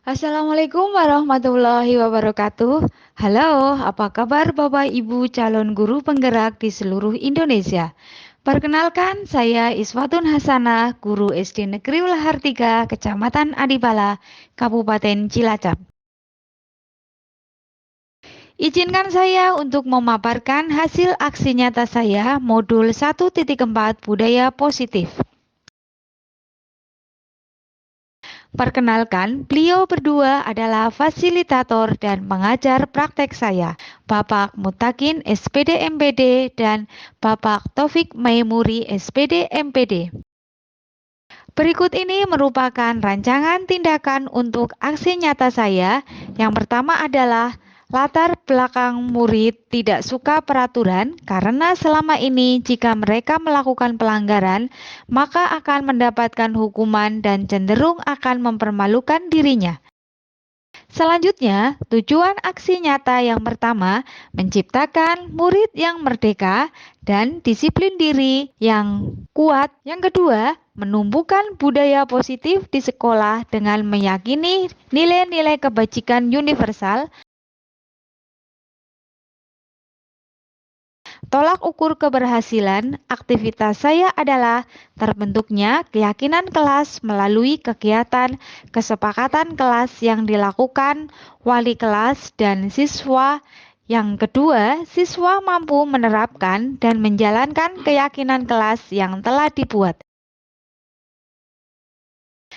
Assalamualaikum warahmatullahi wabarakatuh. Halo, apa kabar Bapak Ibu calon guru penggerak di seluruh Indonesia? Perkenalkan, saya Iswatun Hasanah, guru SD Negeri Ulahar 3, Kecamatan Adipala, Kabupaten Cilacap. Izinkan saya untuk memaparkan hasil aksi nyata saya modul 1.4 Budaya Positif. Perkenalkan, beliau berdua adalah fasilitator dan pengajar praktek saya, Bapak Mutakin SPD MPD dan Bapak Taufik Maimuri SPD MPD. Berikut ini merupakan rancangan tindakan untuk aksi nyata saya. Yang pertama adalah latar belakang murid tidak suka peraturan karena selama ini jika mereka melakukan pelanggaran, maka akan mendapatkan hukuman dan cenderung akan mempermalukan dirinya. Selanjutnya, tujuan aksi nyata yang pertama menciptakan murid yang merdeka dan disiplin diri yang kuat. Yang kedua, menumbuhkan budaya positif di sekolah dengan meyakini nilai-nilai kebajikan universal. Tolak ukur keberhasilan aktivitas saya adalah terbentuknya keyakinan kelas melalui kegiatan kesepakatan kelas yang dilakukan wali kelas dan siswa. Yang kedua, siswa mampu menerapkan dan menjalankan keyakinan kelas yang telah dibuat.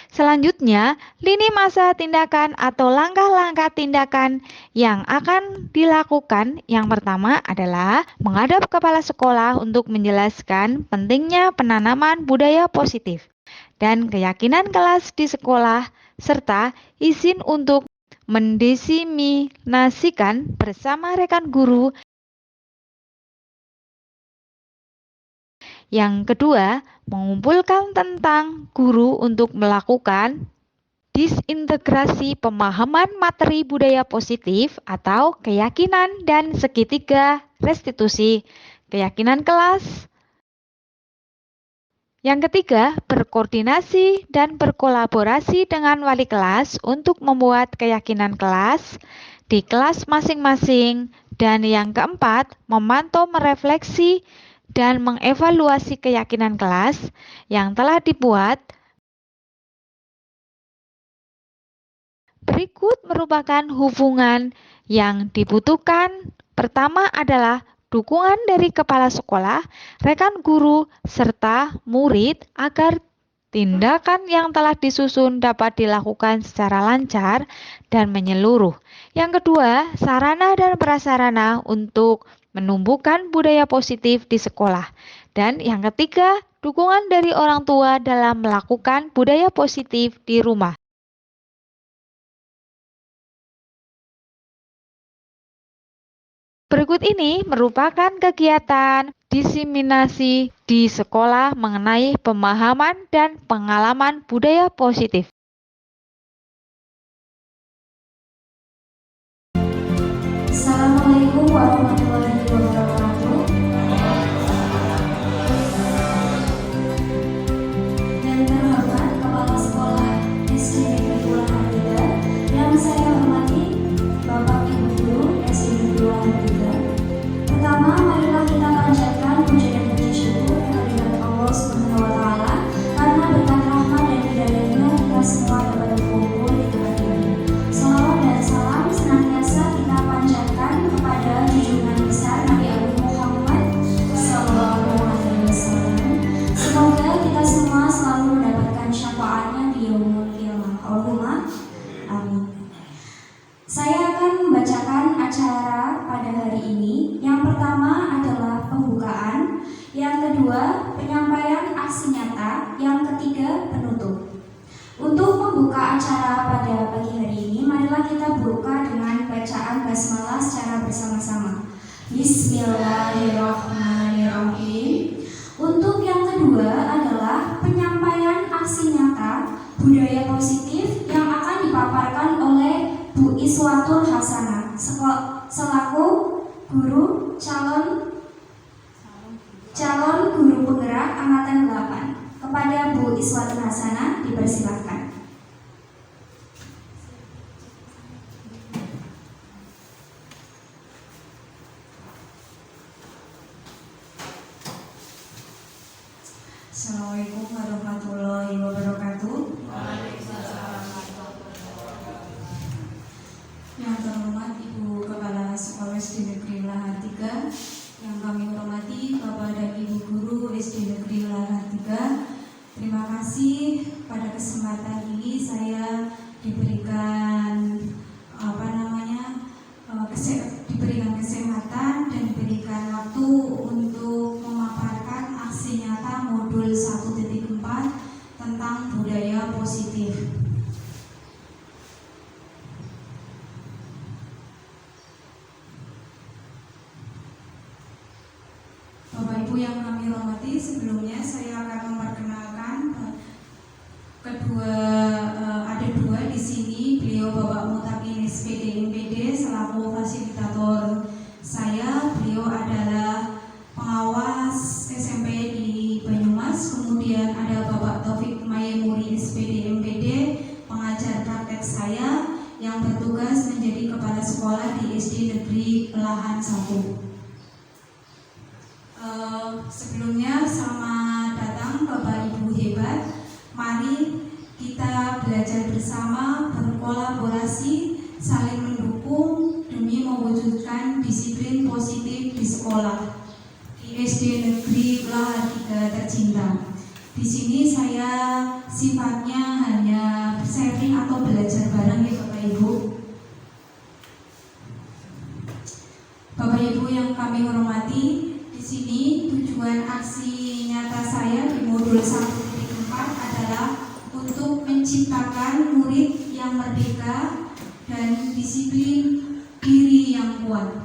Selanjutnya, lini masa tindakan atau langkah-langkah tindakan yang akan dilakukan. Yang pertama adalah menghadap kepala sekolah untuk menjelaskan pentingnya penanaman budaya positif dan keyakinan kelas di sekolah, serta izin untuk mendiseminasikan bersama rekan guru. Yang kedua, mengumpulkan tentang guru untuk melakukan disintegrasi pemahaman materi budaya positif atau keyakinan dan segitiga restitusi keyakinan kelas. Yang ketiga, berkoordinasi dan berkolaborasi dengan wali kelas untuk membuat keyakinan kelas di kelas masing-masing. Dan yang keempat, memantau, merefleksi, dan mengevaluasi keyakinan kelas yang telah dibuat. Berikut merupakan hubungan yang dibutuhkan. Pertama adalah dukungan dari kepala sekolah, rekan guru, serta murid agar tindakan yang telah disusun dapat dilakukan secara lancar dan menyeluruh. Yang kedua, sarana dan prasarana untuk menumbuhkan budaya positif di sekolah. Dan yang ketiga, dukungan dari orang tua dalam melakukan budaya positif di rumah. Berikut ini merupakan kegiatan diseminasi di sekolah mengenai pemahaman dan pengalaman budaya positif. Assalamualaikum warahmatullahi wabarakatuh. Yang terhormat Kepala Sekolah SD Negeri Ulahar 3, yang saya hormati Bapak Ibu Guru SD Negeri Ulahar 3. Pertama, marilah kita panjatkan puji dan puji syukur kehadirat Allah Subhanahu wa Ta'ala, karena berkat rahmat dan hidayahnya kita semua dapat berkumpul di tempat ini. Salawat dan salam senantiasa kita panjatkan kepada junjungan besar Nabi Agung Muhammad SAW. Semoga kita semua selalu mendapatkan syafaatnya di yaumul qiyamah. Allahumma amin. Saya akan membacakan acara pada hari ini. Yang pertama adalah pembukaan, yang kedua penyampaian aksi nyata, yang ketiga penutup. Untuk membuka acara pada pagi hari ini, marilah kita buka dengan bacaan basmalah secara bersama-sama. Bismillahirrahmanirrahim. Untuk yang kedua adalah penyampaian aksi nyata budaya positif yang akan dipaparkan oleh Bu Iswatul Hasanah selaku guru calon guru penggerak angkatan 8. Kepada Bu Iswatul Hasanah dipersilahkan. Assalamualaikum warahmatullahi wabarakatuh. Yang terhormat Ibu Kepala Sekolah SD Negeri Lahar 3, yang kami hormati Bapak dan Ibu Guru SD Negeri Lahar 3. Terima kasih pada kesempatan ini saya diberikan diberikan kesempatan dan diberikan waktu untuk memaparkan aksi nyata modul 1.4 tentang budaya positif. Bapak Ibu yang kami hormati, sebelumnya saya akan memperkenalkan ada dua di sini. Beliau Bapak Mutakin SPD MPD selaku fasilitator saya. Beliau adalah pengawas SMP di Banyumas. Kemudian ada Bapak Taufik Mayemuri SPD MPD, pengajar praktek saya yang bertugas menjadi kepala sekolah di SD Negeri Lahan 1. Sebelumnya selamat datang Bapak Ibu hebat. Mari kita belajar bersama, berkolaborasi, saling mendukung demi mewujudkan disiplin positif di sekolah di SD Negeri Lahar 3 tercinta. Di sini saya sifatnya hanya sharing atau belajar bareng ya Bapak Ibu. Bapak Ibu yang kami hormati, di sini tujuan aksi nyata saya di modul 1.4 adalah untuk menciptakan murid yang merdeka dan disiplin diri yang kuat.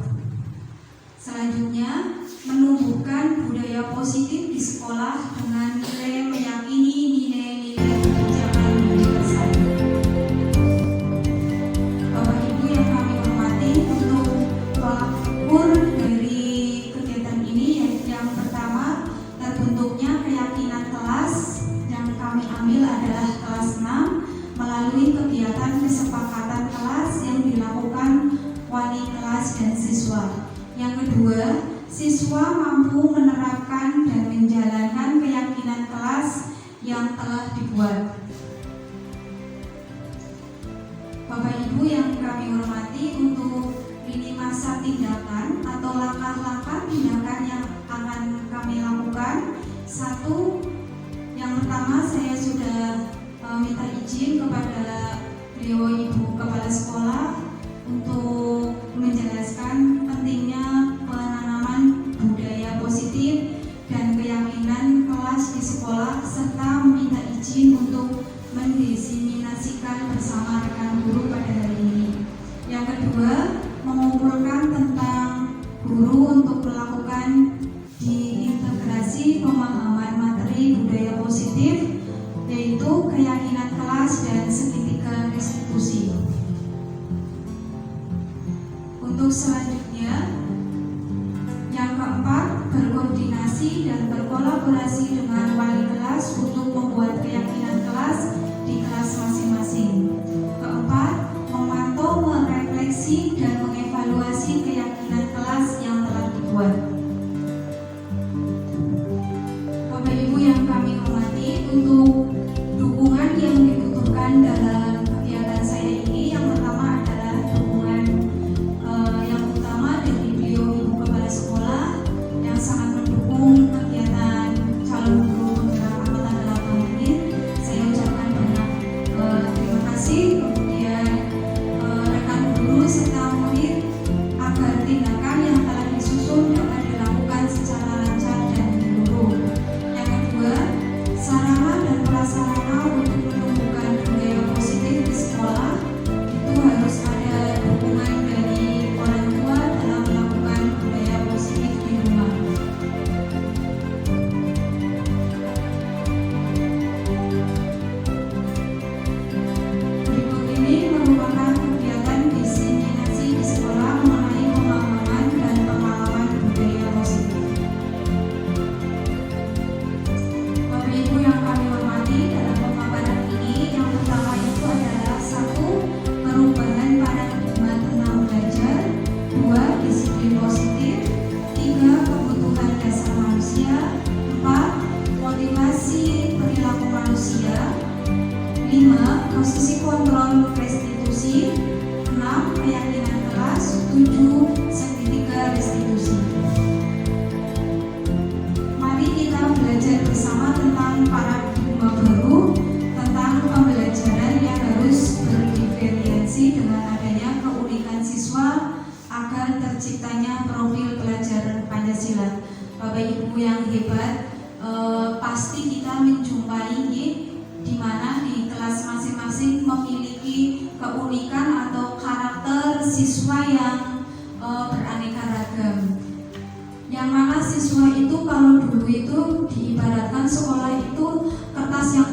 Selanjutnya, menumbuhkan budaya positif di sekolah dengan nilai meyakini nilai-nilai kebijakan universal. Bapak Ibu yang kami hormati, untuk tolak ukur dari kegiatan ini yang pertama, terbentuknya keyakinan kelas yang kami ambil adalah kelas 6 melalui kegiatan kesepakatan kelas yang dilakukan wali kelas dan siswa. Yang kedua, siswa mampu menerapkan dan menjalankan keyakinan kelas yang telah dibuat. Bapak Ibu yang kami hormati, untuk lini masa tindakan atau langkah-langkah tindakan yang akan kami lakukan. Satu, yang pertama saya sudah minta izin kepada beliau Ibu Kepala Sekolah untuk menjelaskan pentingnya penanaman budaya positif dan keyakinan kelas di sekolah, serta meminta izin untuk mendiseminasikan bersama rekan guru pada hari ini. Yang kedua, mengumpulkan tentang guru untuk melakukan diintegrasi pemahaman materi budaya positif, yaitu keyakinan kelas dan segitiga berpotensi dengan adanya keunikan siswa agar terciptanya profil pelajar Pancasila. Bapak Ibu yang hebat, pasti kita menjumpai di mana di kelas masing-masing memiliki keunikan atau karakter siswa yang beraneka ragam. Yang mana siswa itu kalau dulu itu diibaratkan sekolah itu kertas yang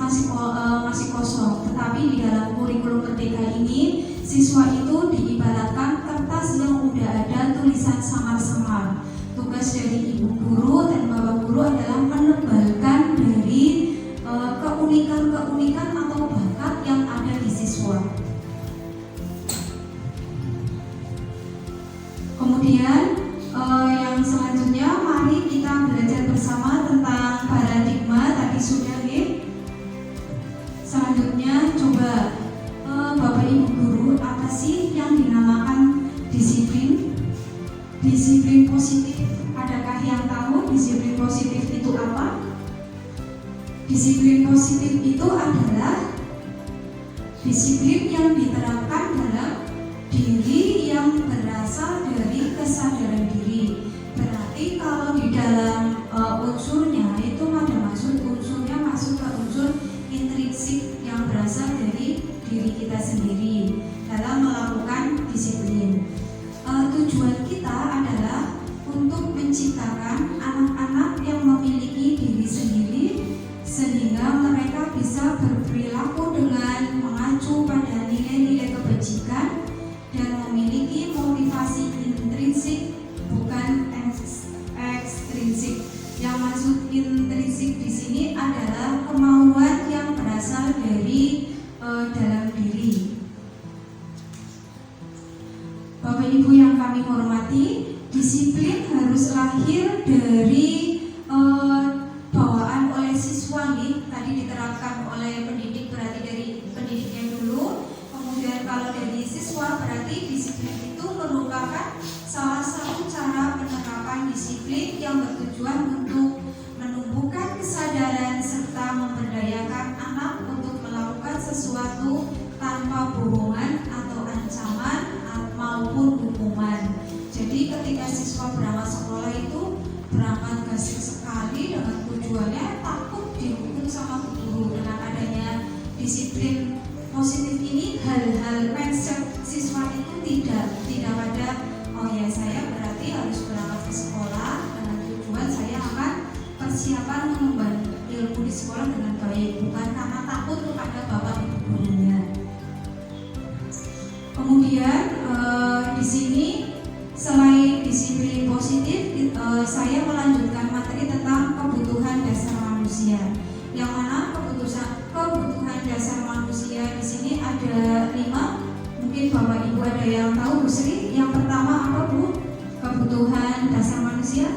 masih kosong, tetapi di dalam kurikulum Merdeka ini siswa itu diibaratkan kertas yang udah ada tulisan samar-samar. Tugas dari ibu guru dan bapak guru adalah menebalkan dari keunikan-keunikan atau bakat yang ada di siswa. Kemudian yang selanjutnya, mari kita belajar bersama tentang paradigma. Tadi sudah selanjutnya coba Bapak Ibu guru, apa sih yang dinamakan disiplin? Disiplin positif, adakah yang tahu disiplin positif itu apa? Disiplin positif itu adalah disiplin yang diterapkan dalam diri yang berasal dari kesadaran diri. Berarti kalau di dalam unsurnya itu ada unsurnya masuk ke unsur intrinsik yang berasal dari diri kita sendiri dalam melakukan disiplin. Tujuan kita adalah untuk menciptakan anak-anak yang memiliki diri sendiri sehingga mereka bisa berperilaku dengan mengacu pada nilai-nilai kebajikan dan memiliki motivasi intrinsik bukan ekstrinsik. Yang maksud intrinsik di sini adalah kemauan yang berasal dari dalam diri. Bapak Ibu yang kami hormati, disiplin harus lahir dari bawaan oleh siswa nih. Tadi diterapkan oleh pendidik, berarti dari pendidiknya dulu. Kemudian kalau dari siswa berarti disiplin itu merupakan salah satu cara penerapan disiplin yang bertujuan untuk menumbuhkan kesadaran serta memberdayakan anak untuk melakukan sesuatu tanpa bohongan atau ancaman maupun hukuman. Jadi ketika siswa berangkat sekolah itu berangkat gasik sekali dengan tujuannya takut dihukum sama guru. Dengan adanya disiplin positif ini, hal-hal mindset siswa itu tidak ada, oh ya saya berarti harus berangkat ke sekolah dengan tujuan saya akan persiapan mengemban ilmu di sekolah dengan baik, bukan karena takut kepada bapak ibu gurunya. Kemudian di sini selain disiplin positif, saya melanjutkan materi tentang kebutuhan dasar manusia. Yang mana kebutuhan dasar manusia di sini ada 5. Mungkin Bapak Ibu ada yang tahu, Bu Sri. Yang pertama apa, Bu? Kebutuhan dasar manusia?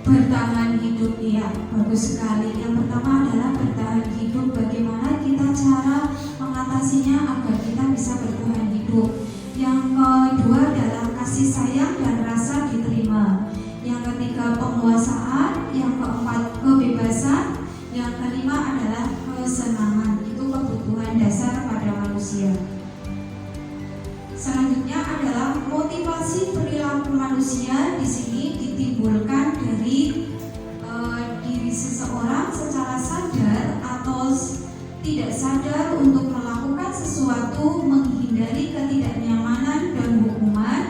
Bertahan hidup, ya, bagus sekali. Yang pertama adalah bertahan hidup. Bagaimana kita cara mengatasinya agar kita bisa bertahan hidup. Yang kedua adalah kasih sayang dan rasa diterima. Yang ketiga penguasaan. Yang keempat kebebasan. Yang kelima adalah kesenangan. Itu kebutuhan dasar pada manusia. Selanjutnya adalah motivasi perilaku manusia. Di sini ditimbulkan dari diri seseorang secara sadar atau tidak sadar untuk melakukan sesuatu, menghindari ketidaknyamanan dan hukuman,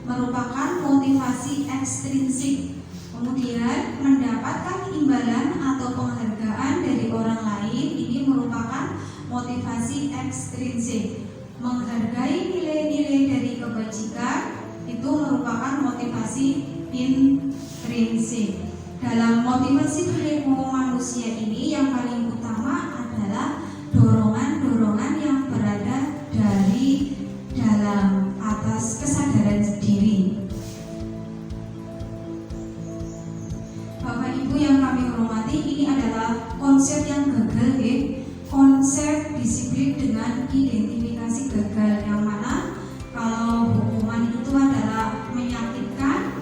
merupakan motivasi ekstrinsik. Kemudian mendapatkan imbalan atau penghargaan dari orang lain, ini merupakan motivasi ekstrinsik. Menghargai nilai-nilai dari kebajikan itu merupakan motivasi intrinsik. Dalam motivasi perilaku manusia ini yang paling utama adalah dorongan-dorongan yang berada dari dalam atas kesadaran diri. Bapak Ibu yang kami hormati, ini adalah konsep yang gagal, konsep disiplin dengan identifikasi gagal, yang mana kalau hukuman itu adalah menyakitkan,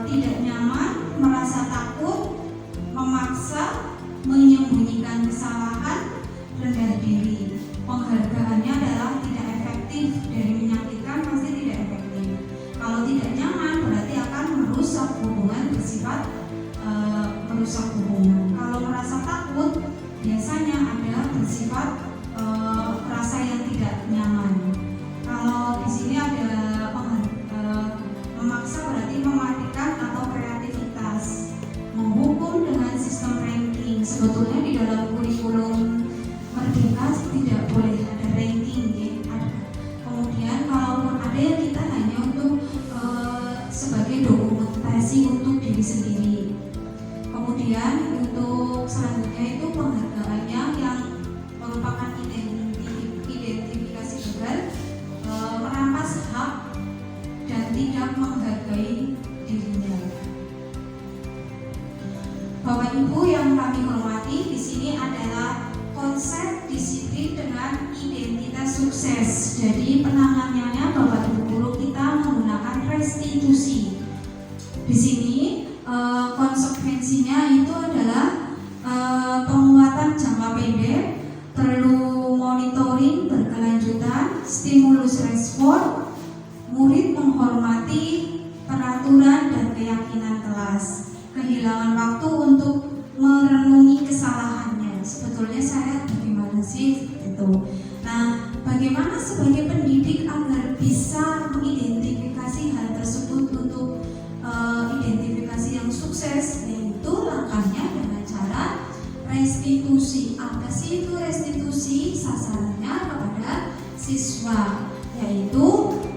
tidak nyaman, merasa takut, memaksa, menyembunyikan kesalahan, rendah diri. Penghargaannya sukses. Jadi penanganannya Bapak Ibu guru kita menggunakan restitusi. Di sini konsekuensinya itu adalah penguatan jangka pendek, perlu monitoring berkelanjutan, stimulus respon, murid menghormati peraturan dan keyakinan kelas, kehilangan waktu untuk merenungi kesalahannya. Sebetulnya saya bagaimana sih itu. Nah, bagaimana sebagai pendidik agar bisa mengidentifikasi hal tersebut untuk identifikasi yang sukses, yaitu langkahnya dengan cara restitusi. Apa sih itu restitusi? Sasarannya kepada siswa, yaitu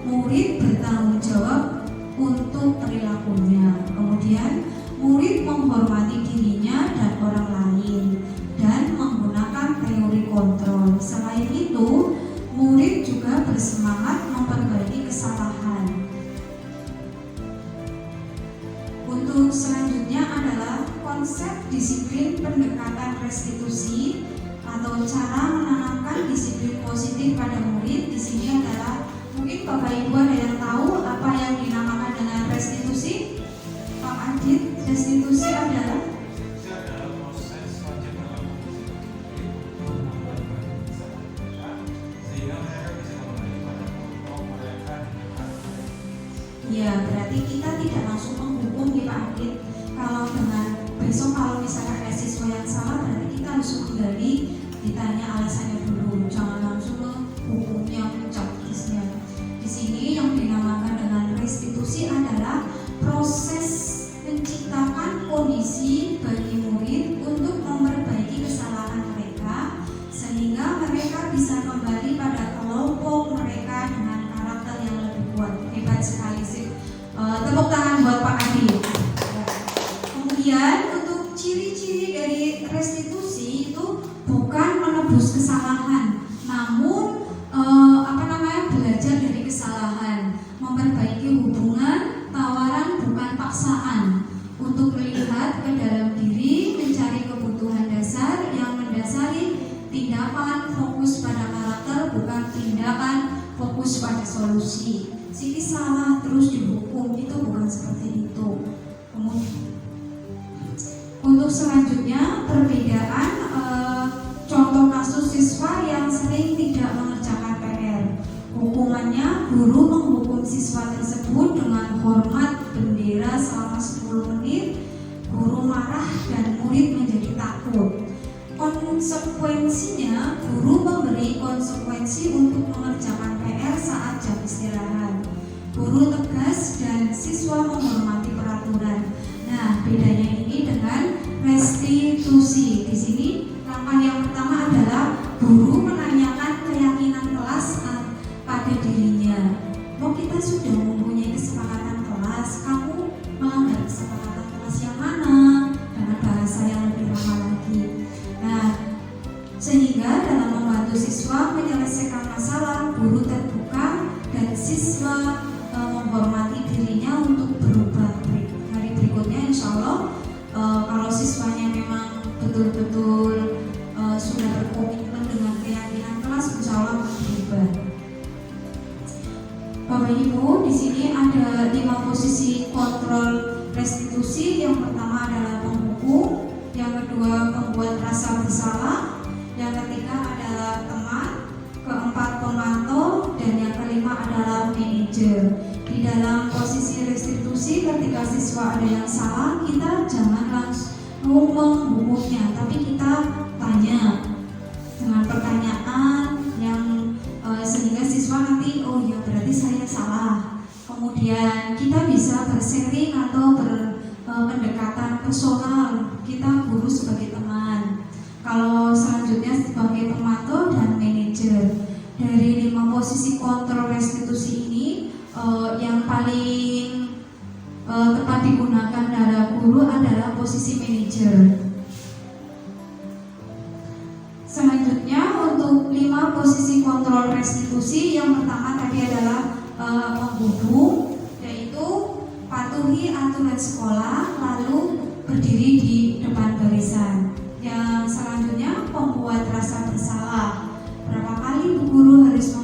murid bertanggung jawab untuk perilakunya, kemudian murid menghormati dirinya dan orang lain, dan menggunakan teori kontrol. Selain itu, murid juga bersemangat memperbaiki kesalahan. Untuk selanjutnya adalah konsep disiplin pendekatan restitusi atau cara menanamkan disiplin positif pada murid. Di sini adalah, mungkin Bapak Ibu ada yang tahu apa yang dinamakan dengan restitusi? Pak Adit, restitusi adalah proses wajib dalam disiplin untuk memperbaiki kesalahan sehingga mereka bisa kembali pada kelompok mereka dengan baik. ya, berarti kita tidak langsung menghukum ya Pak Adit. Kalau dengan besok kalau misalnya ada siswa yang salah, berarti kita harus menggali, ditanya alasannya dulu, jangan langsung menghukumnya, mencapisnya. Di sini yang dinamakan dengan restitusi adalah proses menciptakan kondisi bagi murid untuk memperbaiki kesalahan mereka sehingga mereka bisa kembali pada kelompok mereka dengan karakter yang lebih kuat. Hebat sekali sih. Tepuk tangan buat Pak Adi. Kemudian untuk ciri-ciri dari restitusi itu bukan menebus kesalahan, namun belajar dari kesalahan, memperbaiki hubungan, tawaran bukan paksaan, untuk melihat ke dalam diri, mencari kebutuhan dasar yang mendasari tindakan, fokus pada karakter bukan tindakan, fokus pada solusi. Sini salah terus dihukum, itu bukan seperti itu. Kemudian untuk selanjutnya perbedaan contoh kasus siswa yang sering tidak mengerjakan PR. Hukumannya, guru menghukum siswa tersebut dengan hormat bendera selama 10 menit, guru marah dan murid menjadi takut. Konsekuensinya, guru memberi konsekuensi untuk mengerjakan PR saat jam istirahat. Guru tegas dan siswa menghormati peraturan. Nah, bedanya ini dengan restitusi. Di sini langkah yang pertama adalah guru menanyakan keyakinan kelas pada dirinya. Kita sudah mempunyai kesepakatan kelas, kamu melanggar kesepakatan kelas yang mana? Dengan bahasa yang lebih ramah lagi. Nah, sehingga dalam membantu siswa menyelesaikan masalah, guru terbuka dan siswa menghormati dirinya untuk berubah. Hari berikutnya insya Allah kalau siswanya memang betul-betul sudah berkomitmen dengan keyakinan kelas, insya Allah akan berubah. Bapak Ibu, di sini ada 5 posisi kontrol restitusi. Yang pertama adalah penghukum, yang kedua pembuat rasa bersalah, yang ketiga adalah teman, keempat pemantau, dan yang kelima adalah manajer. Di dalam posisi restitusi, ketika siswa ada yang salah, kita jangan langsung menghukumnya, tapi kita tanya dengan pertanyaan yang sehingga siswa nanti, oh ya berarti saya salah. Kemudian kita bisa bersharing atau pendekatan personal, kita guru sebagai teman. Kalau selanjutnya sebagai pemantau dan manajer. Dari 5 posisi kontrol restitusi ini, yang paling tepat digunakan adalah guru adalah posisi manajer. Selanjutnya untuk 5 posisi kontrol restitusi, yang pertama tadi adalah menghubung, yaitu patuhi aturan sekolah lalu berdiri di depan barisan. Yang selanjutnya pembuat rasa bersalah, berapa kali guru harus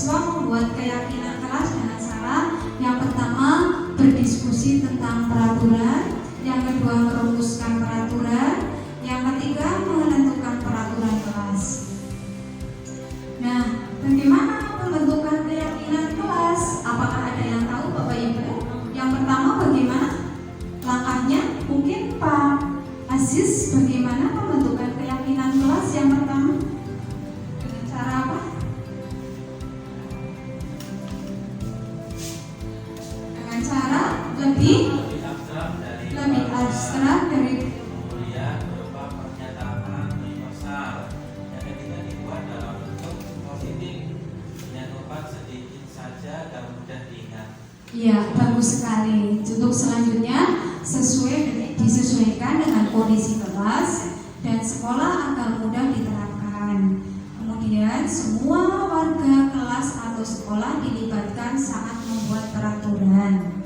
siswa membuat keyakinan kelas dengan cara yang pertama berdiskusi tentang peraturan, yang kedua merumuskan peraturan, yang ketiga menentukan peraturan kelas. Nah, bagaimana pembentukan keyakinan kelas? Apakah ada yang tahu Bapak Ibu? Yang pertama bagaimana langkahnya? Mungkin Pak Aziz, bagaimana pembentukan keyakinan kelas yang pertama? Dengan cara apa? Dengan cara lebih abstrak dari kemudian berupa pernyataan universal yang ketika dibuat dalam bentuk positif menyentuhan sedikit saja dan mudah diingat. Iya, bagus sekali. Untuk selanjutnya disesuaikan dengan kondisi kelas dan sekolah agar mudah diterapkan. Kemudian semua warga kelas atau sekolah dilibatkan saat membuat peraturan.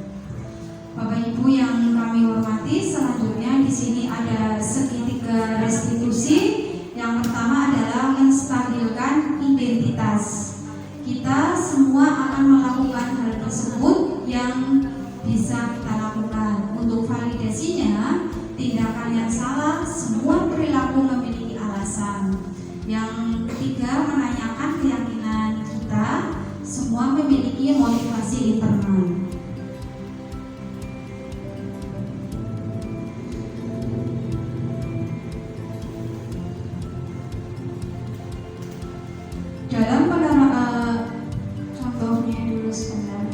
Bapak Ibu yang kami hormati, selanjutnya di sini ada segitiga restitusi. Yang pertama adalah menstabilkan identitas. Kita semua akan melakukan hal tersebut yang bisa kita lakukan. Untuk validasinya, tindakan yang salah, semua perilaku memiliki alasan. Yang ketiga, menanyakan keyakinan kita, semua memiliki motivasi internal. Dalam contohnya dulu sebentar.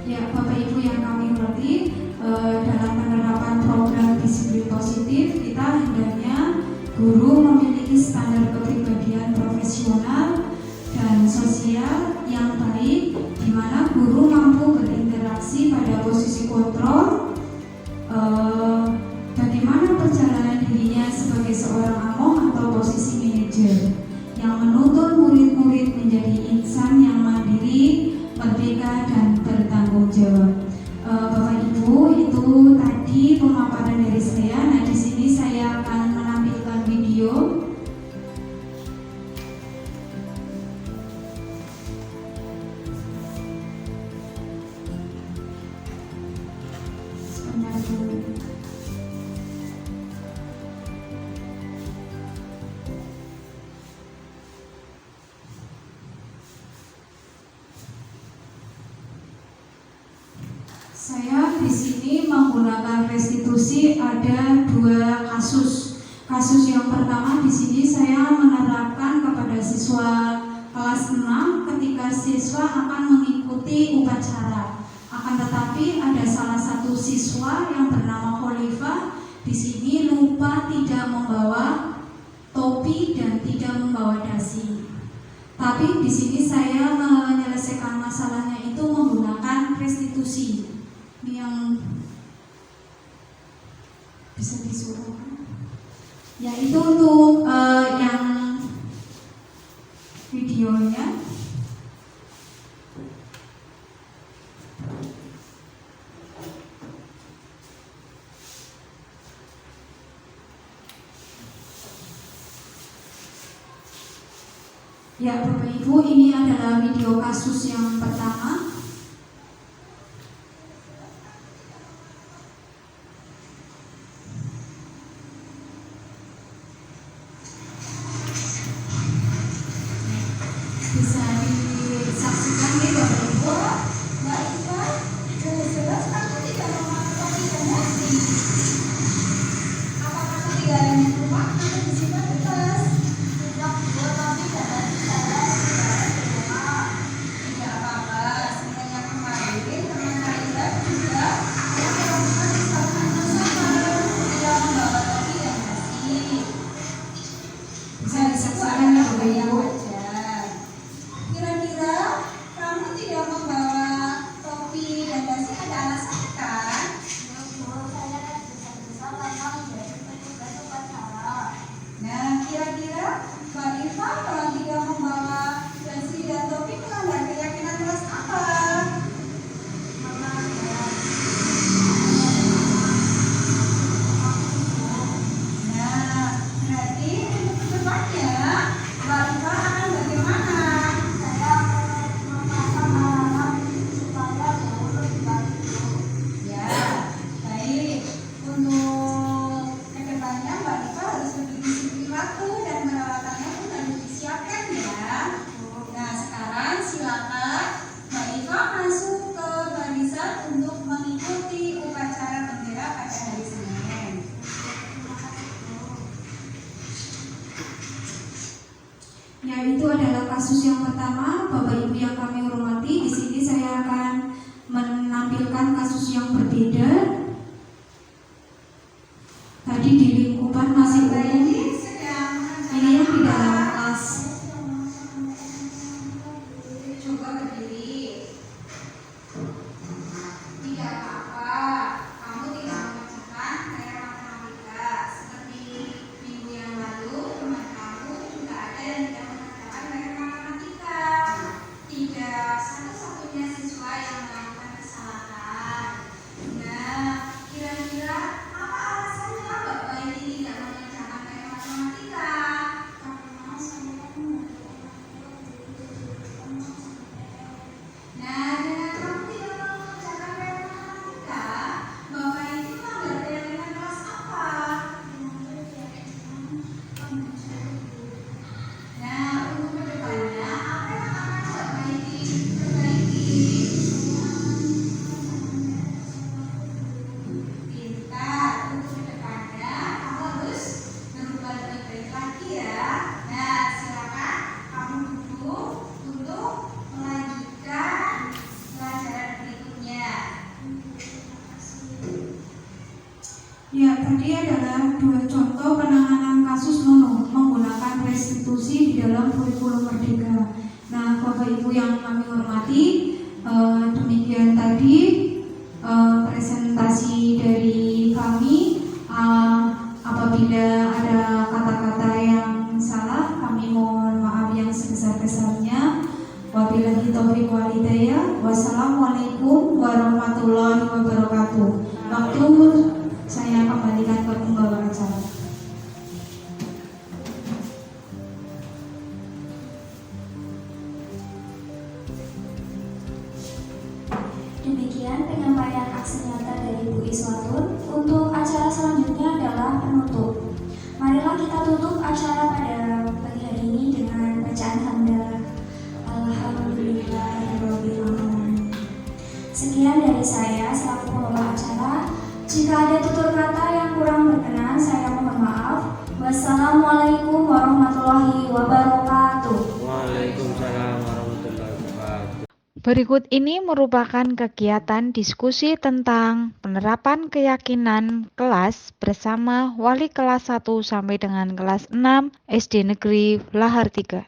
Ya, Bapak Ibu yang kami hormati, dalam penerapan program disiplin positif, kita hendaknya guru memiliki standar kepribadian profesional dan sosial yang baik, di mana guru mampu berinteraksi pada posisi kontrol, bagaimana perjalanan dirinya sebagai seorang among atau posisi manajer, yang menuntun murid-murid menjadi insan yang mandiri, merdeka, dan bertanggung jawab. Bapak Ibu, itu tadi pemaparan dari saya. Nah, di sini saya akan menampilkan video. Sebentar dulu. Saya di sini menggunakan restitusi ada 2 kasus. Kasus yang pertama di sini saya menerapkan kepada siswa kelas 6 ketika siswa akan mengikuti upacara. Akan tetapi ada salah satu siswa yang bernama Khalifah di sini lupa tidak membawa topi dan tidak membawa dasi. Tapi di sini saya menyelesaikan masalahnya itu menggunakan restitusi. Ini yang bisa disuruh, yaitu untuk yang videonya. Ya, Bapak Ibu, ini adalah video kasus yang pertama. Bisa disaksikan nih Bapak Ibu. Mbak Iva, jelas-jelas aku tidak memakai topi dan dasi. Apakah ketinggalan di rumah atau disimpan di tas? Tidak buat topi dan dasi saya di rumah. Tidak apa-apa, adalah kasus yang pertama. Bapak Ibu yang kami hormati, di sini saya akan menampilkan kasus yang berbeda. Tadi di lingkupan masih umum, ini yang di dalam kelas. Coba berdiri. Tidak apa-apa. Kamu tidak mengerjakan PR matematika. Seperti minggu yang lalu, teman kamu juga ada yang tidak mengerjakan PR matematika. Tidak satu-satunya siswa yang melakukan kesalahan. Nah, kira-kira apa alasannya Bapak ini tidak mengerjakan PR matematika? Karena saya Nah, dengan kamu tidak mengerjakan PR matematika, Bapak ini melanggar PR dengan kelas apa? Nah, untuk kedepannya, apa yang akan Bapak ini perbaiki? Pintar, untuk kedepannya kamu harus berubah lebih baik lagi ya. Nah, silakan kamu duduk untuk melanjutkan pelajaran berikutnya. Ya, tadi adalah dua contoh penanganan kasus menggunakan restitusi di dalam kurikulum Merdeka. Nah, Bapak Ibu yang kami hormati, demikian tadi presentasi dari kami. Apabila ada kata-kata yang salah, kami mohon maaf yang sebesar-besarnya. Wabillahi taufiq wal hidayah. Wassalamualaikum warahmatullahi wabarakatuh. Waktu saya kembalikan ke pembawa acara. Demikian penyampaian aksi nyata dari Bu Iswatun. Untuk acara selanjutnya adalah penutup. Marilah kita tutup acara pada pagi hari ini dengan bacaan hamdalah. Alhamdulillahirabbil alamin. Sekian dari saya selaku pengelola acara. Jika ada tutur kata yang kurang berkenan, saya mohon maaf. Wassalamualaikum warahmatullahi wabarakatuh. Waalaikumsalam warahmatullahi wabarakatuh. Berikut ini merupakan kegiatan diskusi tentang penerapan keyakinan kelas bersama wali kelas 1 sampai dengan kelas 6 SD Negeri Lahar 3.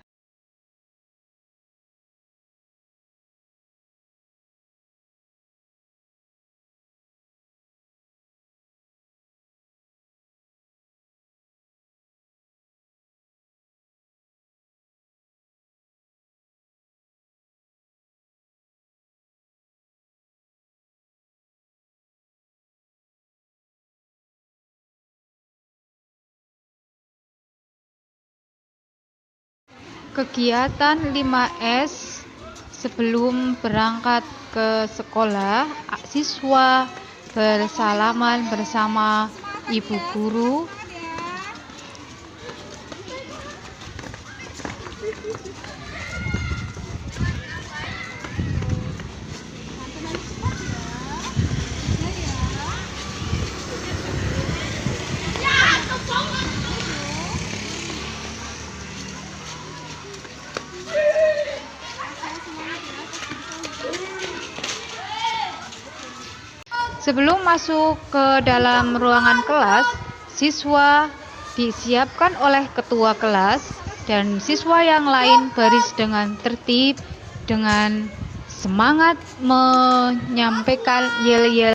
Kegiatan 5S sebelum berangkat ke sekolah, siswa bersalaman bersama ibu guru. Sebelum masuk ke dalam ruangan kelas, siswa disiapkan oleh ketua kelas dan siswa yang lain baris dengan tertib dengan semangat menyampaikan yel-yel.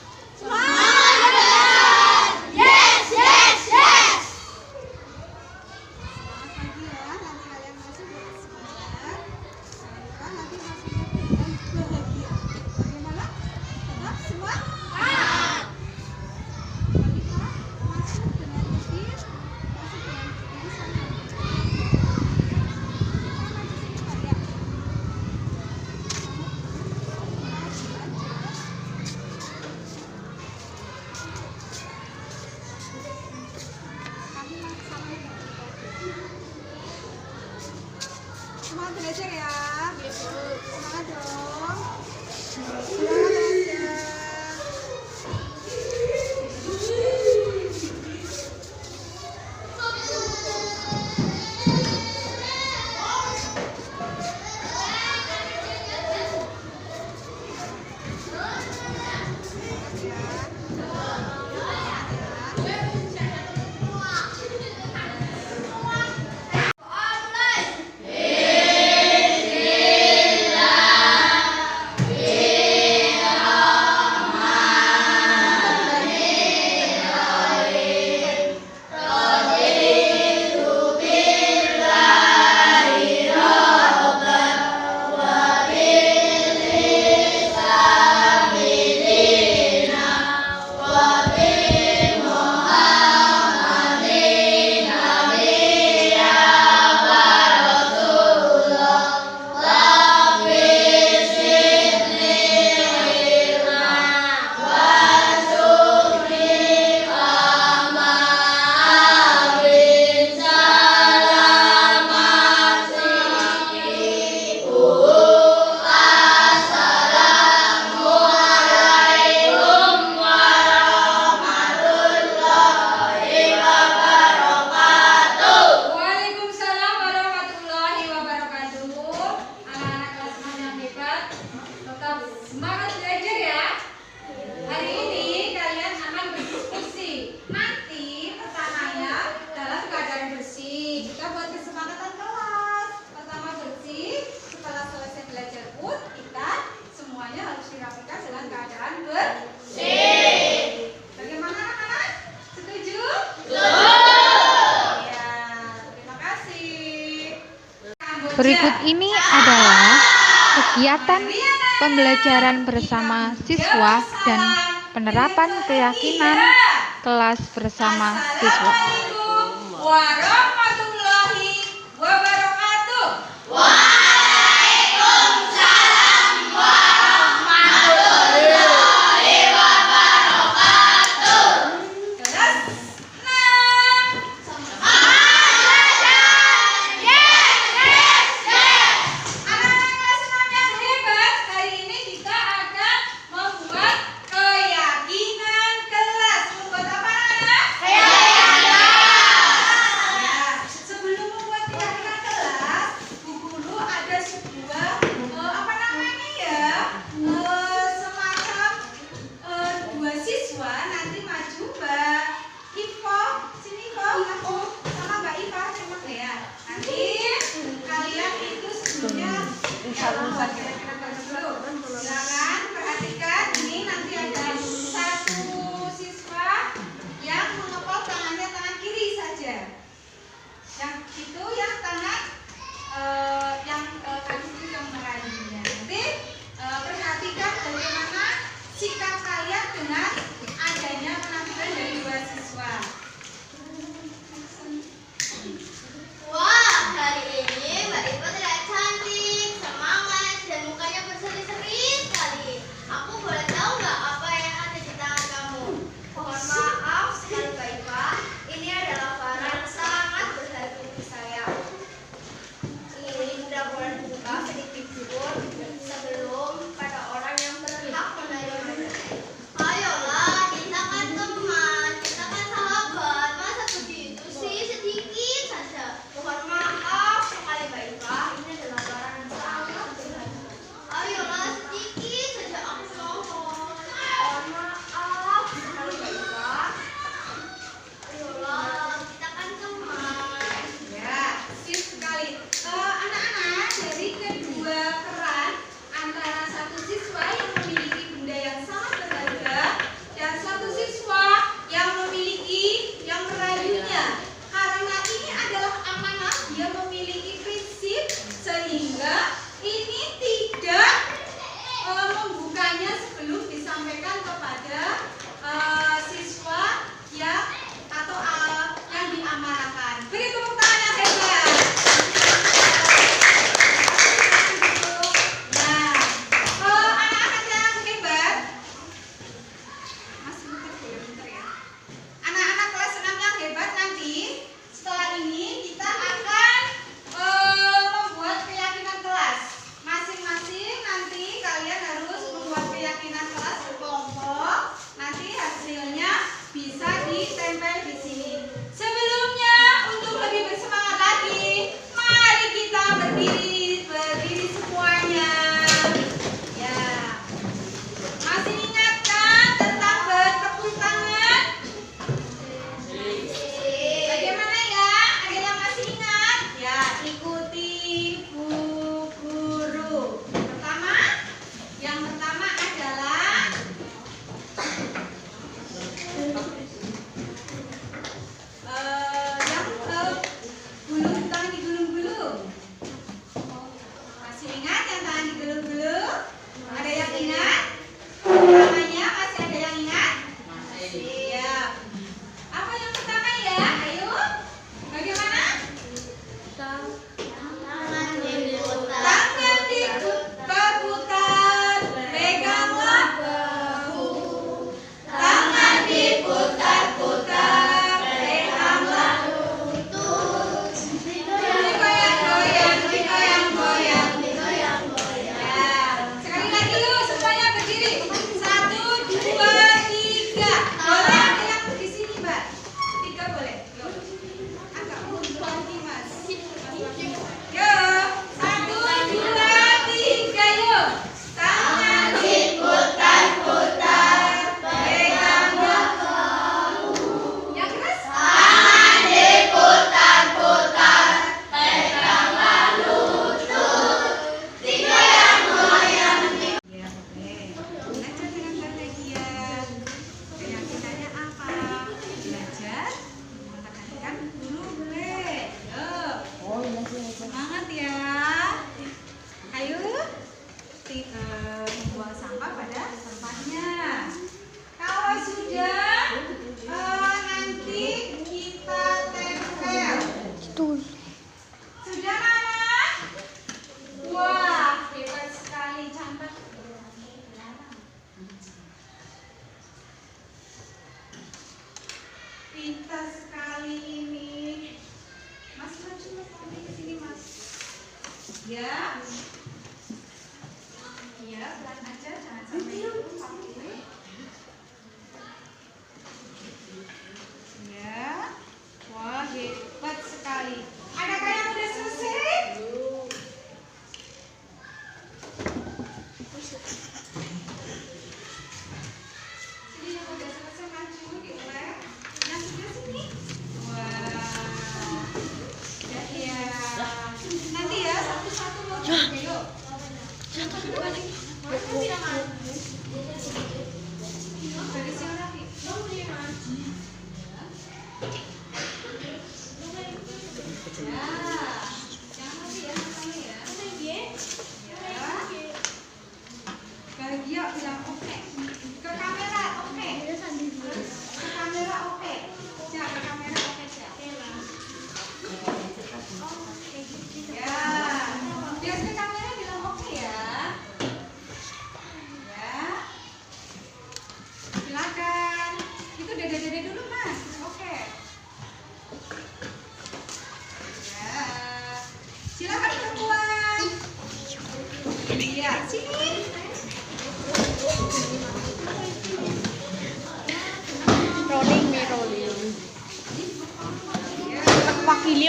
dan bersih. Bagaimana anak-anak? Setuju? Ya, terima kasih. Kamboja. Berikut ini adalah kegiatan pembelajaran bersama siswa dan penerapan keyakinan kelas bersama siswa. Assalamualaikum warahmatullahi wabarakatuh. Kelas 6. Anak-anak kelas 6 yang hebat, hari ini kita akan membuat keyakinan kelas. Membuat apa anak? Ya, sebelum membuat keyakinan kelas, Bu Guru ada sebuah apa namanya ya? Semacam dua siswa nanti maju Mbak Ivo, sini Ivo, aku sama Mbak Iva memang ya. Nanti kalian itu sebelumnya membuat keyakinan kelas dulu. Silakan perhatikan ini nanti ada satu siswa yang mengepal tangannya tangan kiri saja. Yang itu yang tangan yang kaki kiri yang meraihnya. Nanti perhatikan bagaimana sikap kalian dengan adanya penampilan dari dua siswa. Wah, hari ini Mbak Iva terlihat cantik, semangat, dan mukanya berseri-seri sekali. Aku boleh tahu nggak apa yang ada di tangan kamu? Mohon maaf sekali Mbak Iva, ini adalah barang sangat berharga bagi saya. Ini tidak boleh dibuka sedikit pun sebelum pada orang yang berhak menerimanya. Ayolah, kita kan teman, kita kan sahabat.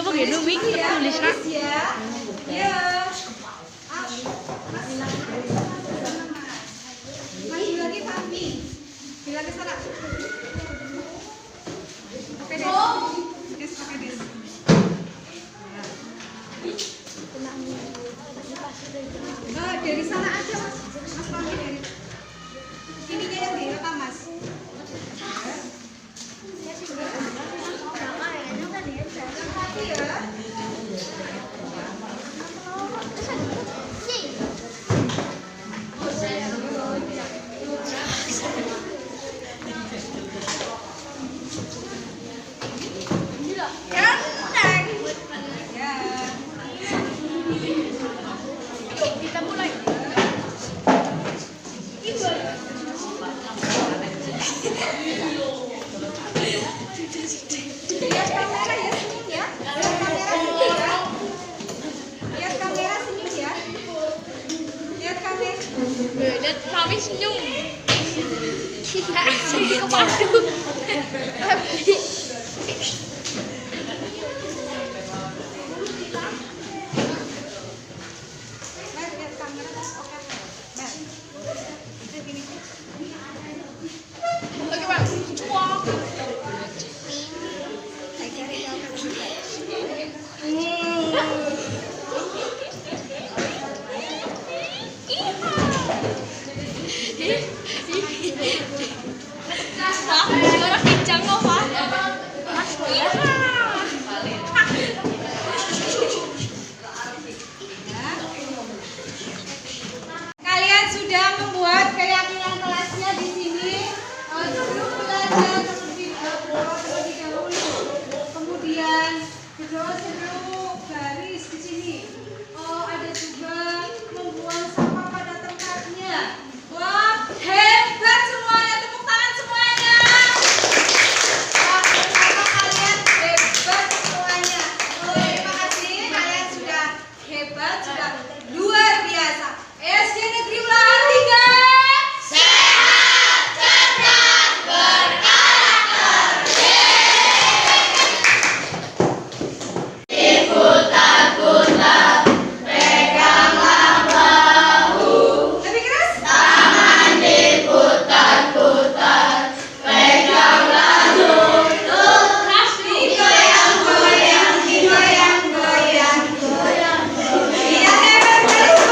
apa gitu Mik tulis nak Ya. Ya. Maju lagi Fahmi. Bila ke sana. Oke deh. Des, oke des. Dari sana aja mas. Mas Fahmi dari. Ininya yang direkam mas. Lihat kamera ya, senyum ya. Lihat kamera senyum ya. Lihat kamera senyum ya. Lihat kamera. lihat kami senyum tidak sedih kepadu Mer, lihat kamera. Oke. Mer. Lihat gini. oke bang cuak Saya cari kamera. wah suara kencang loh pak Kalian sudah membuat keyakinan kelasnya di sini. Sebelum belajar terlebih dahulu. Kemudian berdoa seluruh garis di sini. Ada juga membuang sampah pada tempatnya. Wah, hebat semuanya. Tepuk tangan semuanya. Wah, pertama kalian hebat semuanya. Terima kasih. Kalian sudah hebat, sudah luar biasa. SD Negeri Ulangan 3. Lebih keras? Digoyang, digoyang, goyang, goyang. Iya, hebat sekali.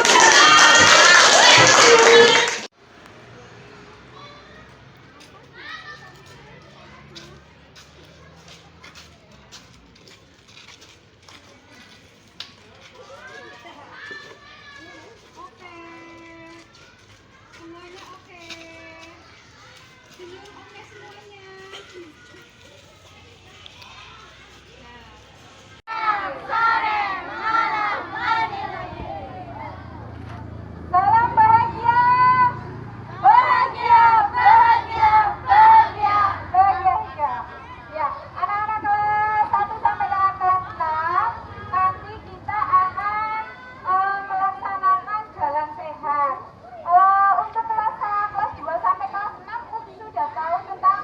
Oke. Semuanya oke. Senyum oke semuanya. Salam bahagia. Bahagia, bahagia, bahagia, bahagia. Ya, anak-anak kelas 1 sampai dengan kelas 6 nanti kita akan melaksanakan jalan sehat. Untuk kelas 2 sampai kelas 6 sudah tahu tentang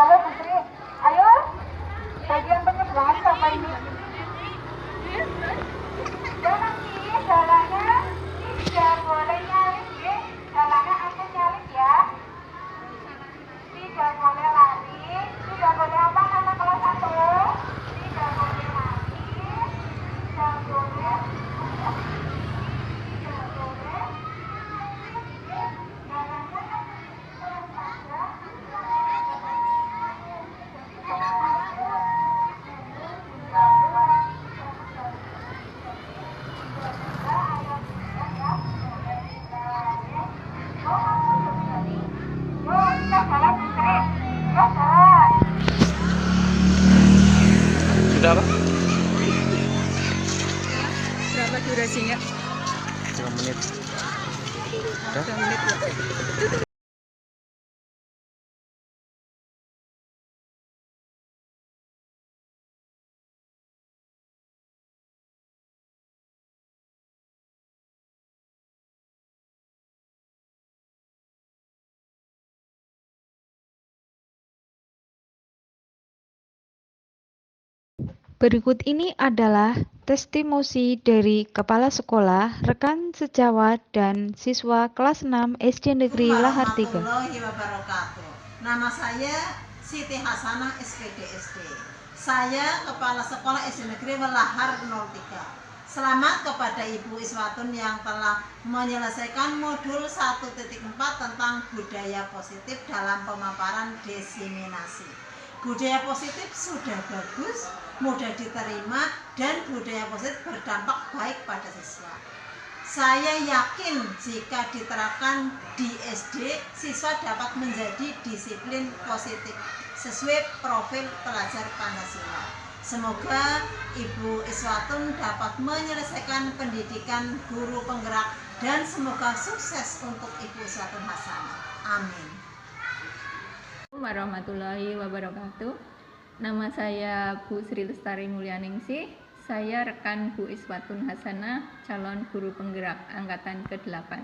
Lalu Putri, ayo bagian penyeberangan sama ini. Jangan sih, jalannya tidak boleh nyalip ya. Jalannya aku nyalip ya. Tidak boleh lari, tidak boleh apa nama kelas 1. Tidak boleh lari, tidak boleh. Sudah apa? Berapa durasinya? 5 menit. Sudah? 2 menit ya. Berikut ini adalah testimoni dari Kepala Sekolah, rekan sejawat, dan siswa kelas 6 SD Negeri Lahar 3. Warahmatullahi wabarakatuh. Nama saya Siti Hasanah SPD SD. Saya Kepala Sekolah SD Negeri Lahar 03. Selamat kepada Ibu Iswatun yang telah menyelesaikan modul 1.4 tentang budaya positif dalam pemaparan diseminasi. Budaya positif sudah bagus, mudah diterima, dan budaya positif berdampak baik pada siswa. Saya yakin jika diterapkan di SD, siswa dapat menjadi disiplin positif sesuai profil pelajar Pancasila. Semoga Ibu Iswatun dapat menyelesaikan pendidikan guru penggerak dan semoga sukses untuk Ibu Iswatun Hasanah. Amin. Warahmatullahi wabarakatuh. Nama saya Bu Sri Lestari Mulyaningsih. Saya rekan Bu Iswatun Hasanah, calon guru penggerak angkatan ke-8.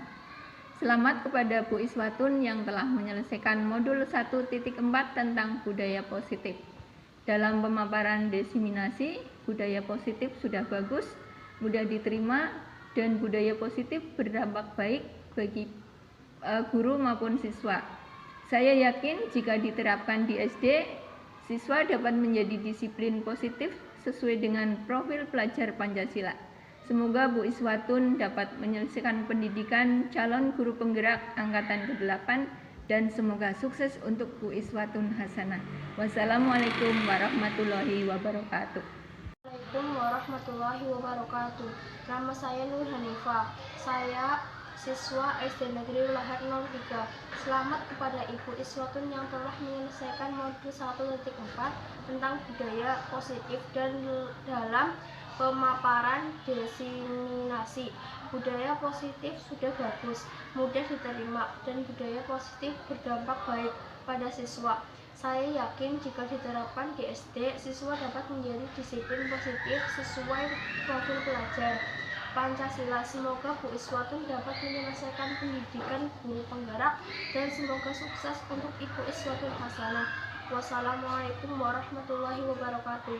Selamat kepada Bu Iswatun yang telah menyelesaikan modul 1.4 tentang budaya positif. Dalam pemaparan diseminasi, budaya positif sudah bagus, mudah diterima, dan budaya positif berdampak baik bagi guru maupun siswa. Saya yakin jika diterapkan di SD, siswa dapat menjadi disiplin positif sesuai dengan profil pelajar Pancasila. Semoga Bu Iswatun dapat menyelesaikan pendidikan calon guru penggerak angkatan ke-8 dan semoga sukses untuk Bu Iswatun Hasanah. Wassalamualaikum warahmatullahi wabarakatuh. Assalamualaikum warahmatullahi wabarakatuh. Nama saya Nur Hanifah. Saya siswa SD Negeri Lahar 03. Selamat kepada Ibu Iswatun yang telah menyelesaikan modul 1.4 tentang budaya positif dan dalam pemaparan diseminasi. Budaya positif sudah bagus, mudah diterima, dan budaya positif berdampak baik pada siswa. Saya yakin jika diterapkan di SD, siswa dapat menjadi disiplin positif sesuai profil pelajar Pancasila. Semoga Bu Iswatun dapat menyelesaikan pendidikan guru penggerak dan semoga sukses untuk Ibu Iswatun Hasanah. Wassalamualaikum warahmatullahi wabarakatuh.